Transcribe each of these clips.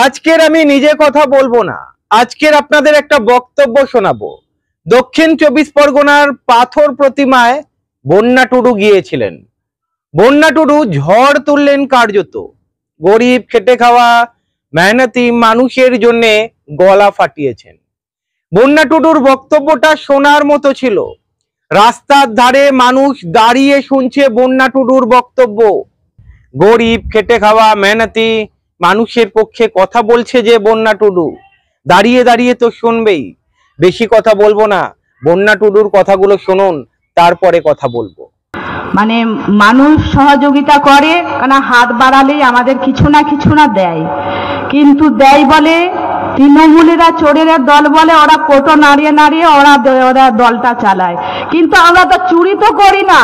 আজকের আমি নিজে কথা বলবো না, আজকের আপনাদের একটা বক্তব্য শোনাবো। দক্ষিণ 24 পরগনার পাথর প্রতিমায় বন্যা টুডু গিয়েছিলেন। বন্যা টুডু ঝড় তুললেন কার্যত। গরিব খেটে খাওয়া মেহনতি মানুষের জন্য গলা ফাটিয়েছেন। বন্যা টুডুর বক্তব্যটা শোনার মতো ছিল। রাস্তার ধারে মানুষ দাঁড়িয়ে শুনছে বন্যা টুডুর বক্তব্য। গরিব খেটে খাওয়া মেহনতি মানুষের পক্ষে কথা বলছে যে বন্যা টুডু, দাঁড়িয়ে দাঁড়িয়ে তো শুনবেই। বেশি কথা বলবো না, বন্যা টুডুর কথাগুলো শুনুন, তারপরে কথা বলবো। মানে মানুষ সহযোগিতা করে, কারণ হাত বাড়ালেই আমাদের কিছু না দেয়, কিন্তু দেয় বলে তৃণমূলেরা চোরের দল বলে, ওরা কোটো নাড়িয়ে ওরা দলটা চালায়। কিন্তু আমরা তো চুরি তো করি না,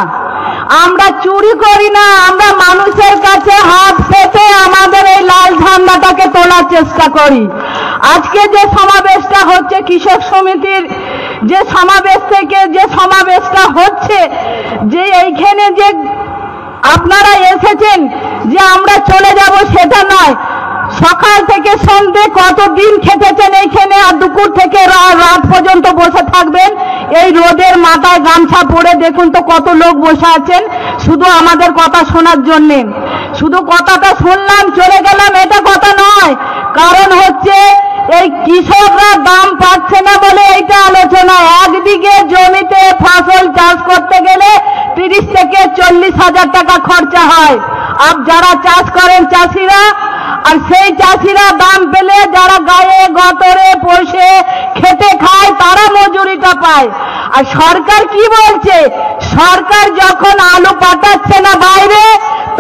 আমরা চুরি করি না, আমরা মানুষের কাছে হাত পেতে আমাদের এই লাল ঝান্ডাটাকে তোলার চেষ্টা করি। আজকে যে সমাবেশটা হচ্ছে কৃষক সমিতির, যে সমাবেশ থেকে যে সমাবেশটা হচ্ছে, যে এইখানে যে আপনারা এসেছেন যে আমরা চলে যাব সেটা নয়। সকাল থেকে সন্ধ্যে কতদিন খেটেছেন এইখানে, আর দুপুর থেকে রাত পর্যন্ত বসে থাকবেন এই রোদের মাথায় গামছা পরে। দেখুন তো কত লোক বসে আছেন শুধু আমাদের কথা শোনার জন্যে। শুধু কথাটা শুনলাম চলে গেলাম এটা কথা নয়, কারণ হচ্ছে এই কৃষকরা দাম পাচ্ছে না বলে এইটা আলোচনা। একদিকে জমিতে ফসল চাষ করতে গেলে 30 থেকে 40 হাজার টাকা খরচা হয়। আর যারা চাষ করেন চাষিরা, আর সেই চাষিরা দাম পেলে যারা গায়ে গতরে পোষে খেটে খায় তারা মজুরিটা পায়। আর সরকার কি বলছে, সরকার যখন আলু পাঠাচ্ছে না বাইরে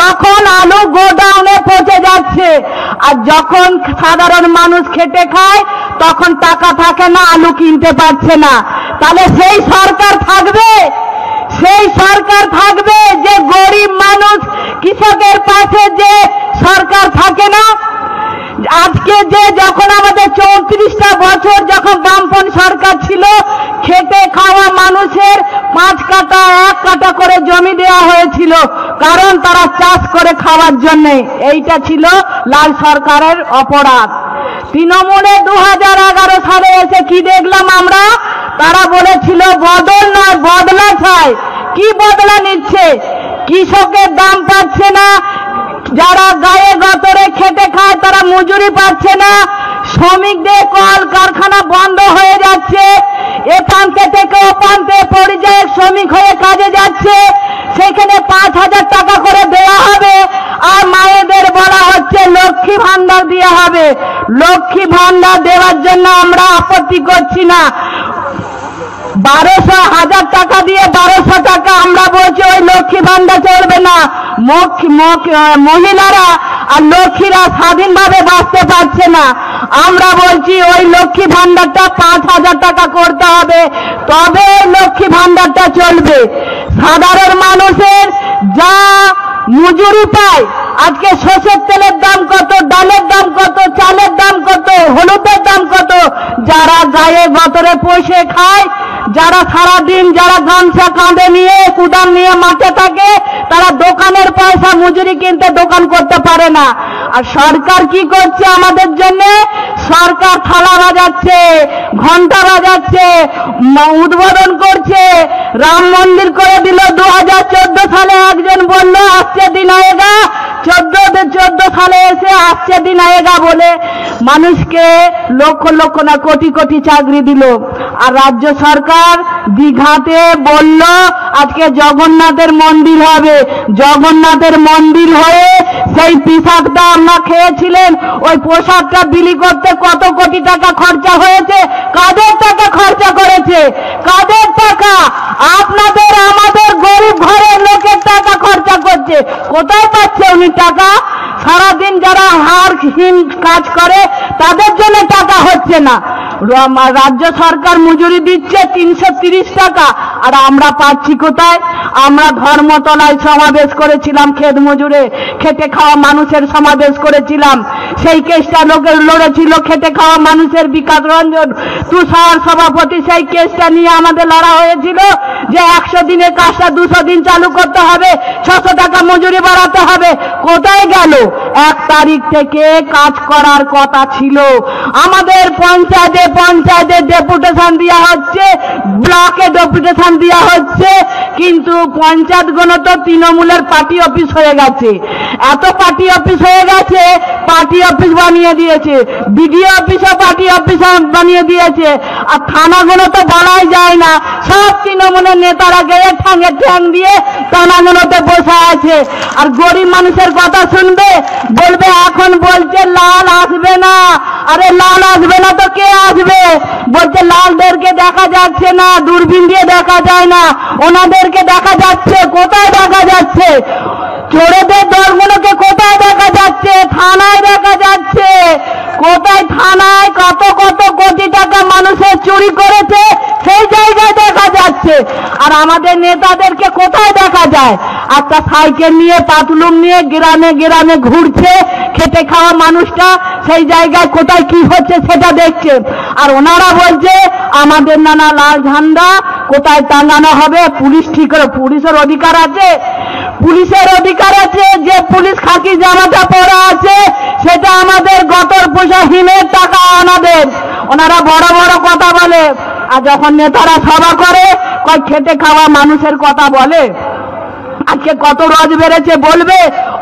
তখন আলু গোডাউনে পচে যাচ্ছে, আর যখন সাধারণ মানুষ খেটে খায় তখন টাকা থাকে না, আলু কিনতে পারছে না। তাহলে সেই সরকার থাকবে? সেই সরকার থাকবে যে গরিব মানুষ কৃষকের পাশে যে সরকার থাকে না? আজকে যে যখন আমাদের 34টা বছর যখন বামপন সরকার ছিল, খেটে খাওয়া মানুষের 5 কাঠা 1 কাঠা করে জমি দেওয়া হয়েছিল, কারণ তারা চাষ করে খাওয়ার জন্য। এইটা ছিল লাল সরকারের অপরাধ। তৃণমূলে 2011 সালে এসে কি দেখলাম আমরা, তারা বলেছিল বদল নয় বদলা চাই। কি বদলা নিচ্ছে? কৃষকের দাম পাচ্ছে না, যারা গায়ে গতরে খেটে খায় তারা মজুরি পাচ্ছে না, শ্রমিকদের কল কারখানা বন্ধ হয়ে যাচ্ছে, এ প্রান্তে থেকে ও প্রান্তে পরিযায়ী শ্রমিক হয়ে কাজে যাচ্ছে, সেখানে 5,000 টাকা করে দেওয়া হবে। আর মায়েদের বলা হচ্ছে লক্ষ্মী ভান্ডার দেওয়া হবে। লক্ষ্মী ভান্ডার দেওয়ার জন্য আমরা আপত্তি করছি না। 12,000 টাকা দিয়ে 1200 টাকা আমরা বলছি ওই লক্ষ্মী ভান্ডার চলবে না। মহিলারা আর লক্ষ্মীরা স্বাধীনভাবে বাঁচতে পারছে না। আমরা বলছি ওই লক্ষ্মী ভান্ডারটা 5,000 টাকা করতে হবে, তবে ওই লক্ষ্মী ভান্ডারটা চলবে। সাধারণ মানুষের যা মজুরি পায়, আজকে সরষের তেলের দাম কত, ডালের দাম কত, চালের দাম কত, হলুদের দাম কত, যারা গায়ে গতরে পোষে খায়, যারা সারাদিন যারা গামছা কাঁধে নিয়ে কুদাল নিয়ে মাঠে থাকে, তারা দোকানের পয়সা মজুরি কিনতে দোকান করতে পারে না। আর সরকার কি করছে আমাদের জন্য? সরকার থালা বাজাচ্ছে, ঘন্টা বাজাচ্ছে, উদ্বোধন করছে, রাম মন্দির করে দিল। 2014 সালে একজন বলল আসছে দিন আয়েগা, 14 সালে এসে আসছে দিন আয়েগা বলে মানুষকে লক্ষ লক্ষ না কোটি কোটি চাকরি দিল। আর রাজ্য সরকার দীঘাতে বলল আজকে জগন্নাথের মন্দির হবে। জগন্নাথের মন্দির হয়ে সেই পোশাকটা আমরা খেয়েছিলেন, ওই পোশাকটা বিলি করতে কত কোটি টাকা খরচা হয়েছে? কাদের টাকা খরচা করেছে? কাদের টাকা? আপনাদের আমাদের গরিব ঘরের লোকের টাকা খরচা করছে। কোথায় পাচ্ছে উনি টাকা? সারাদিন যারা হারহীন কাজ করে তাদের জন্য টাকা হচ্ছে না। রাজ্য সরকার মজুরি দিচ্ছে 330 টাকা, আর আমরা পাচ্ছি কোথায়? আমরা ধর্মতলায় সমাবেশ করেছিলাম, ক্ষেত মজুরে খেটে খাওয়া মানুষের সমাবেশ করেছিলাম। সেই কেসটা লোকের লড়েছিল খেটে খাওয়া মানুষের বিকাশ রঞ্জন তুষার সভাপতি। সেই কেসটা নিয়ে আমাদের লড়া হয়েছিল যে 100 দিনের কাজটা 200 দিন চালু করতে হবে, 600 টাকা মজুরি বাড়াতে হবে। কোথায় গেল? 1 তারিখ থেকে কাজ করার কথা ছিল। আমাদের পঞ্চায়েতে ডেপুটেশন দেওয়া হচ্ছে, ব্লকে ডেপুটেশন দেওয়া হচ্ছে, কিন্তু পঞ্চায়েতগুলো তো তৃণমূলের পার্টি অফিস হয়ে গেছে। এত পার্টি অফিস হয়ে গেছে, পার্টি অফিস বানিয়ে দিয়েছে, বিডিও অফিসও পার্টি অফিস বানিয়ে দিয়েছে। আর থানাগুলো তো বলাই যায় না, সব তৃণমূলের নেতারা গিয়ে ঠ্যাঙে ঠ্যাং দিয়ে থানাগুলোতে বসে আছে। আর গরিব মানুষের কথা শুনবে, বলবে এখন বলছে লাল আসবে না। আরে লাল আসবে না তো কে আসবে? বলছে লালদেরকে দেখা যাচ্ছে না, দূরবীন দিয়ে দেখা যায় না, ওনাদেরকে দেখা যাচ্ছে। কোথায় দেখা যাচ্ছে? চোরেদের দলগুলোকে কোথায় দেখা যাচ্ছে? থানায় দেখা যাচ্ছে। কোথায়? থানায় কত কত কোটি টাকা মানুষের চুরি করেছে, সেই জায়গায় দেখা যাচ্ছে। আর আমাদের নেতাদেরকে কোথায় দেখা যায়? একটা সাইকেল নিয়ে, পাতলুম নিয়ে গ্রামে গ্রামে ঘুরছে খেটে খাওয়া মানুষটা, সেই জায়গায় কোথায় কি হচ্ছে সেটা দেখছে। আর ওনারা বলছে আমাদের নানা লাল ঝান্ডা কোথায় টাঙানো হবে। পুলিশ ঠিক করে, পুলিশের অধিকার আছে, পুলিশের অধিকার আছে। যে পুলিশ খাকি জামাটা পরা আছে সেটা আমাদের গতর পোষা হিমের টাকা আমাদের। ওনারা বড় বড় কথা বলে, আর যখন নেতারা সভা করে কয় খেটে খাওয়া মানুষের কথা বলে। আজকে কত রোজ বেড়েছে বলবে?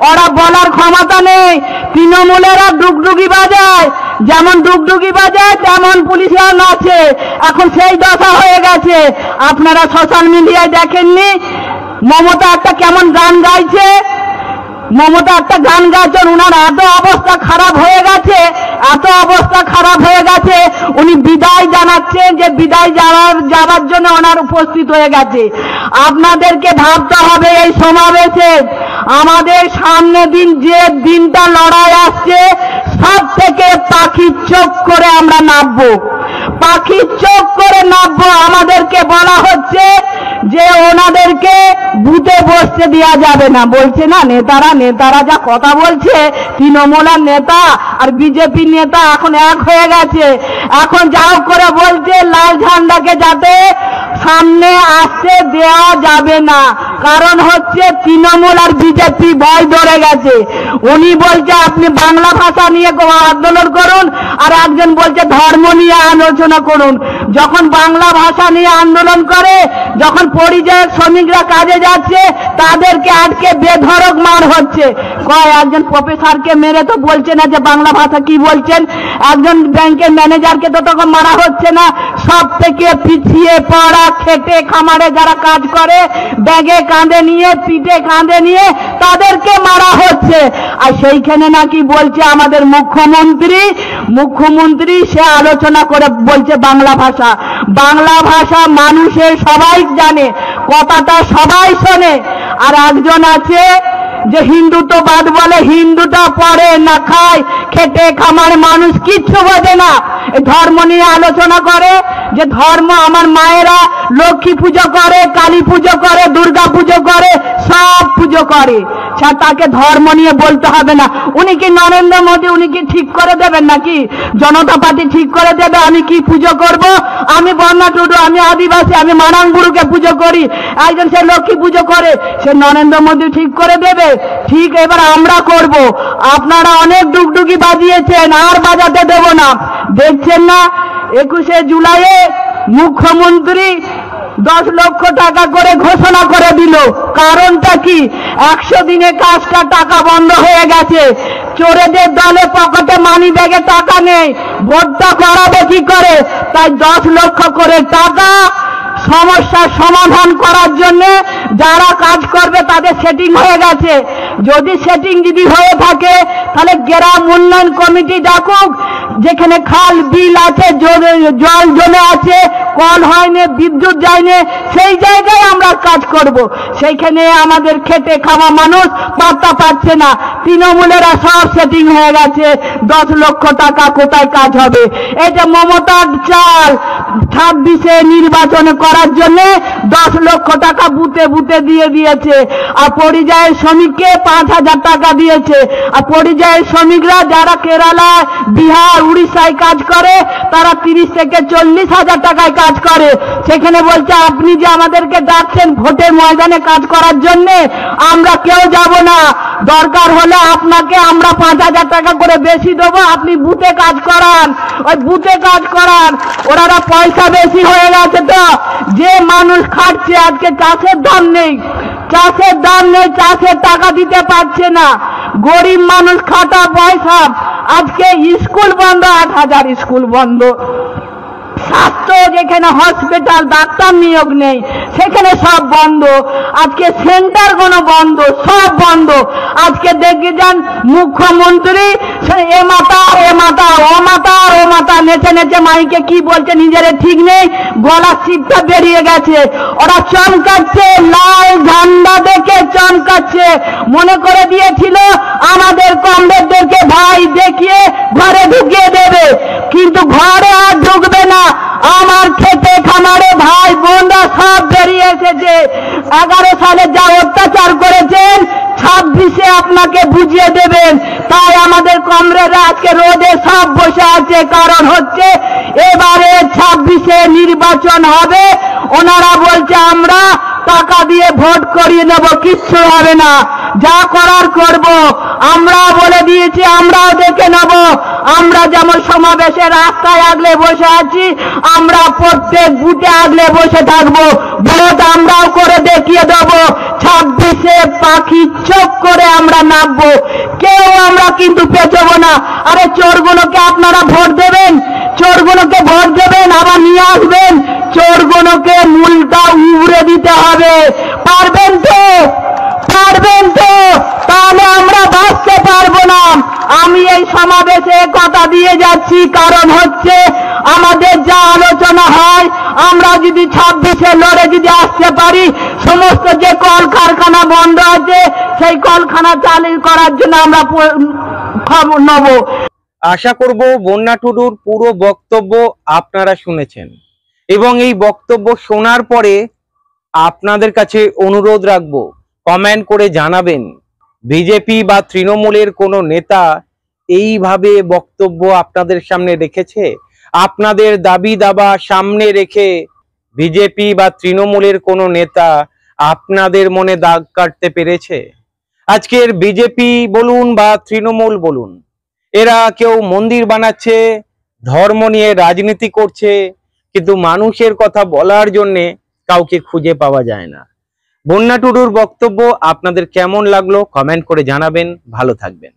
ওরা বলার ক্ষমতা নেই। তৃণমূলেরা ডুগডুগি বাজায়, যেমন ডুগডুগি বাজায় তেমন পুলিশরা নাচে। এখন সেই দশা হয়ে গেছে। আপনারা সোশ্যাল মিডিয়ায় দেখেননি মমতা একটা কেমন গান গাইছে? মমতা একটা গান গাইছেন, উনার এত অবস্থা খারাপ হয়ে গেছে, এত অবস্থা খারাপ হয়ে গেছে, উনি বিদায় জানাচ্ছেন যে বিদায় যাওয়ার জন্য ওনার উপস্থিত হয়ে গেছে। আপনাদেরকে ভাবতে হবে এই সমাবেশে আমাদের সামনে দিন যে দিনটা লড়াই আসছে, সব থেকে পাখির চোখ করে আমরা নামবো, পাখির চোখ করে নামবো। আমাদেরকে বলা হচ্ছে যে ওনাদেরকে বুথে বসতে দেওয়া যাবে না। বলছে না নেতারা যা কথা বলছে, তৃণমূলের নেতা আর বিজেপি নেতা এখন এক হয়ে গেছে। এখন যাও করে বলছে লাল ঝান্ডাকে যাতে সামনে আসতে দেওয়া যাবে না। কারণ হচ্ছে তৃণমূল আর বিজেপি ভয় ধরে গেছে। উনি বলছে আপনি বাংলা ভাষা নিয়ে আন্দোলন করুন, আর একজন বলছে ধর্ম নিয়ে আলোচনা করুন। যখন বাংলা ভাষা নিয়ে আন্দোলন করে, যখন পরিযায়ী শ্রমিকরা কাজে যাচ্ছে তাদেরকে আটকে বেধড়ক মার হচ্ছে। একজন প্রফেসরকে মেরে তো বলছে না যে বাংলা ভাষা কি বলছেন, একজন ব্যাংকের ম্যানেজারকে তো তখন মারা হচ্ছে না। সব থেকে পিছিয়ে পড়া খেটে খামারে যারা কাজ করে, ব্যাগে কাঁধে নিয়ে, পিঠে কাঁধে নিয়ে তাদেরকে মারা হচ্ছে। আর সেইখানে নাকি বলছে আমাদের মুখ্যমন্ত্রী সে আলোচনা করে বলছে বাংলা ভাষা। বাংলা ভাষা মানুষের সবাই জানে, কথাটা সবাই শোনে। আর একজন আছে যে হিন্দুত্ববাদ বলে, হিন্দুটা পড়ে না খায়, খেটে খামার মানুষ কিচ্ছু বোঝে না। ধর্ম নিয়ে আলোচনা করে যে ধর্ম, আমার মায়েরা লক্ষ্মী পুজো করে, কালী পুজো করে, দুর্গা পুজো করে, সব পুজো করে। তাকে ধর্ম নিয়ে বলতে হবে না। উনি কি নরেন্দ্র মোদী, উনি কি ঠিক করে দেবেন নাকি? জনতা পার্টি ঠিক করে দেবে আমি কি পুজো করব? আমি বন্যা টুডু, আমি আদিবাসী, আমি মারাংগুরুকে পুজো করি, একজন সে লক্ষ্মী পুজো করে, সে নরেন্দ্র মোদী ঠিক করে দেবে? ঠিক এবার আমরা করব। আপনারা অনেক ডুগডুগি বাজিয়েছেন, আর বাজাতে দেব না। দেখছেন না 21শে জুলাইয়ে মুখ্যমন্ত্রী 10 লক্ষ টাকা করে ঘোষণা করে দিল। কারণটা কি? 100 দিনে কাজটা টাকা বন্ধ হয়ে গেছে। চোরেদের দলে পকেটে মানি ব্যাগে টাকা নেই, ভোটটা করাবে কি করে? তাই 10 লক্ষ করে টাকা সমস্যার সমাধান করার জন্য যারা কাজ করবে তাদের সেটিং হয়ে গেছে। যদি সেটিং হয়ে থাকে তাহলে গ্রাম উন্নয়ন কমিটি ডাকুক, যেখানে খাল বিল আছে, জল জমে আছে, কল হয়নি, বিদ্যুৎ যায়নি, সেই জায়গায় আমরা কাজ করব। সেইখানে আমাদের খেটে খাওয়া মানুষ পাত্তা পাচ্ছে না। তৃণমূলেরা সব সেটিং হয়ে গেছে। 10 লক্ষ টাকা কোথায় কাজ হবে? এই যে মমতার চাল, 26-এ নির্বাচন করার জন্য 10 লক্ষ টাকা বুথে বুথে দিয়ে দিয়েছে, আর পরিযায়ী শ্রমিককে 5,000 টাকা দিয়েছে। আর পরিযায়ী শ্রমিকরা যারা কেরালায়, বিহার, উড়িষ্যায় কাজ করে তারা 30 থেকে 40,000 টাকায় কাজ করে। সেখানে বলছে আপনি যে আমাদেরকে ডাকছেন ভোটের ময়দানে কাজ করার জন্য, আমরা কেউ যাব না, দরকার হলে আপনাকে আমরা 5,000 টাকা করে বেশি দেবো, আপনি বুথে কাজ করান। ওই বুথে কাজ করান, ওনারা পয়সা বেশি হয়ে গেছে। তো যে মানুষ খাটছে, আজকে চাষের দাম নেই, চাষের দাম নেই, চাষের টাকা দিতে পারছে না, গরিব মানুষ খাটা পয়সা। আজকে স্কুল বন্ধ, 8,000 স্কুল বন্ধ। স্বাস্থ্য যেখানে হসপিটাল, ডাক্তার নিয়োগ নেই, সেখানে সব বন্ধ। আজকে সেন্টার কোনো বন্ধ, সব বন্ধ। আজকে দেখে যান মুখ্যমন্ত্রী এ মাতা এ মাতা ও মাতা ও মাতা নেচে নেচে মাইকে কি বলছে নিজের ঠিক নেই, গলা চিপটা বেরিয়ে গেছে। ওরা চমকাচ্ছে, লাল ঝান্ডা দেখে চমকাচ্ছে। মনে করে দিয়েছিল আমাদের কমরেডদেরকে ভাই দেখিয়ে ঘরে ঢুকিয়ে দেবে, কিন্তু ঘরে আর ঢুকবে না। আমার খেতে খামারে ভাই বোনরা সব বেরিয়ে এসেছে। 11 সালে যা অত্যাচার করেছেন 26-এ আপনাকে বুঝিয়ে দেবেন। তাই আমাদের কমরেডরা আজকে রোদে সব বসে আছে, কারণ হচ্ছে এবারে 26-এ নির্বাচন হবে। ওনারা বলছে আমরা টাকা দিয়ে ভোট করিয়ে নেব, কিচ্ছু হবে না, যা করার করব। আমরা বলে দিয়েছি, আমরাও দেখে নেব। আমরা যেমন সমাবেশে রাস্তায় আগলে বসে আছি, আমরা প্রত্যেক বুথে আগলে বসে থাকবো, ভোট আমরাও করে দেখিয়ে দেব। 26-এ পাখি চোখ করে আমরা নামবো, কেউ আমরা কিন্তু পেছবো না। আরে চোরগুলোকে আপনারা ভোট দেবেন, চোরগুলোকে ভোট দেবেন, আবার নিয়ে আসবেন, চোরগুলোকে মূলটা উড়ে দিতে হবে। পারবেন তো? পারবেন তো? তাহলে আমরা বাঁচতে পারবো না। আমি এই সমাবেশে কথা দিয়ে যাচ্ছি, কারণ হচ্ছে আমাদের যা আলোচনা হয়, আমরা যদি 26-এ লড়ে যদি আসতে পারি, সমস্ত যে কল কারখানা বন্ধ আছে সেই কলখানা চালু করার জন্য আমরা খবর নেব। আশা করব বন্যা টুডুর পুরো বক্তব্য আপনারা শুনেছেন, এবং এই বক্তব্য শোনার পরে আপনাদের কাছে অনুরোধ রাখবো, কমেন্ট করে জানাবেন বিজেপি বা তৃণমূলের কোনো নেতা এইভাবে বক্তব্য আপনাদের সামনে রেখেছে? আপনাদের দাবি দাবা সামনে রেখে বিজেপি বা তৃণমূলের কোনো নেতা আপনাদের মনে দাগ কাটতে পেরেছে? আজকের বিজেপি বলুন বা তৃণমূল বলুন, এরা কেউ মন্দির বানাচ্ছে, ধর্ম নিয়ে রাজনীতি করছে, কিন্তু মানুষের কথা বলার জন্যে কাউকে খুঁজে পাওয়া যায় না। বন্যা টুডুর বক্তব্য আপনাদের কেমন লাগলো কমেন্ট করে জানাবেন। ভালো থাকবেন।